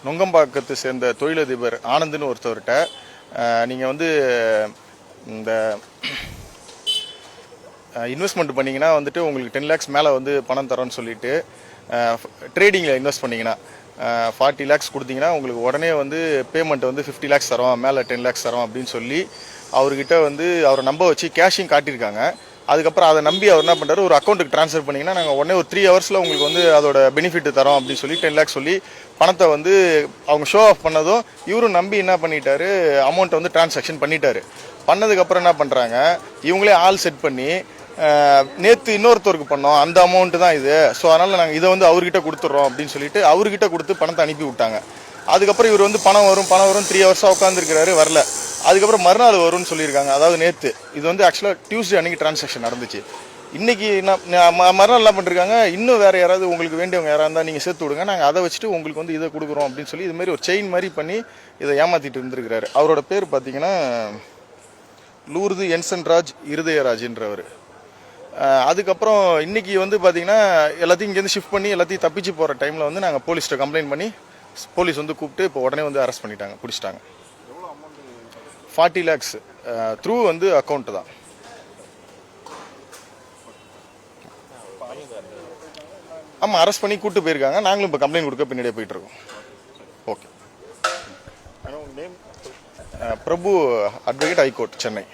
நுங்கம்பாக்கத்தை சேர்ந்த தொழிலதிபர் ஆனந்த்னு ஒருத்தவர்கிட்ட நீங்கள் வந்து இந்த இன்வெஸ்ட்மெண்ட் பண்ணிங்கன்னா வந்துட்டு உங்களுக்கு 10 lakhs மேலே வந்து பணம் தரோன்னு சொல்லிட்டு ட்ரேடிங்கில் இன்வெஸ்ட் பண்ணிங்கன்னா 40 lakhs கொடுத்தீங்கன்னா உங்களுக்கு உடனே வந்து பேமெண்ட் வந்து 50 lakhs தரோம், மேலே 10 lakhs தரோம் அப்படின்னு சொல்லி அவர்கிட்ட வந்து அவரை நம்ப வச்சு கேஷையும் காட்டியிருக்காங்க. அதுக்கப்புறம் அதை நம்பி அவர் என்ன பண்ணுறாரு, ஒரு அக்கௌண்ட்டுக்கு ட்ரான்ஸ்ஃபர் பண்ணிங்கன்னா நாங்கள் உடனே ஒரு 3 hours உங்களுக்கு வந்து அதோட பெனிஃபிட் தரோம் அப்படின்னு சொல்லி 10 lakhs சொல்லி பணத்தை வந்து அவங்க ஷோ ஆஃப் பண்ணதும் இவரும் நம்பி என்ன பண்ணிட்டாரு, அமௌண்ட்டை வந்து டிரான்சாக்ஷன் பண்ணிட்டாரு. பண்ணதுக்கப்புறம் என்ன பண்ணுறாங்க, இவங்களே ஆள் செட் பண்ணி நேற்று இன்னொருத்தருக்கு பண்ணோம், அந்த அமௌண்ட்டு தான் இது, ஸோ அதனால் நாங்கள் இதை வந்து அவர்கிட்ட கொடுத்துட்றோம் அப்படின்னு சொல்லிட்டு அவர்கிட்ட கொடுத்து பணத்தை அனுப்பி விட்டாங்க. அதுக்கப்புறம் இவர் வந்து பணம் வரும் 3 hours உட்காந்துருக்கிறாரு, வரல. அதுக்கப்புறம் மறுநாள் வரும்னு சொல்லியிருக்காங்க. அதாவது நேற்று இது வந்து ஆக்சுவலாக டியூஸ்டே அன்னைக்கு டிரான்சாக்ஷன் நடந்துச்சு. இன்னைக்கு மறுநாள் என்ன பண்ணிருக்காங்க, இன்னும் வேற யாராவது உங்களுக்கு வேண்டியவங்க யாராவது இருந்தால் நீங்கள் சேர்த்து விடுங்க, நாங்கள் அதை வச்சுட்டு உங்களுக்கு வந்து இதை கொடுக்குறோம் அப்படின்னு சொல்லி இது மாதிரி ஒரு செயின் மாதிரி பண்ணி இதை ஏமாத்திட்டு இருந்திருக்கிறாரு. அவரோட பேர் பார்த்தீங்கன்னா லூர்து என்சன்ராஜ் இருதயராஜ்ன்றவர். அதுக்கப்புறம் இன்னைக்கு வந்து பார்த்தீங்கன்னா எல்லாத்தையும் இங்கேருந்து ஷிஃப்ட் பண்ணி எல்லாத்தையும் தப்பிச்சு போகிற டைமில் வந்து நாங்கள் போலீஸ்கிட்ட கம்ப்ளைண்ட் பண்ணி போலீஸ் வந்து கூப்பிட்டு இப்போ உடனே வந்து அரெஸ்ட் பண்ணிட்டாங்க, பிடிச்சிட்டாங்க. 40 lakhs த்ரூ வந்து அக்கௌண்ட் தான். ஆமாம், அரெஸ்ட் பண்ணி கூப்பிட்டு போயிருக்காங்க. நாங்களும் இப்போ கம்ப்ளைண்ட் கொடுக்க பின்னாடியே போயிட்டு இருக்கோம். ஓகே. பிரபு, அட்வொகேட், ஹைகோர்ட், சென்னை.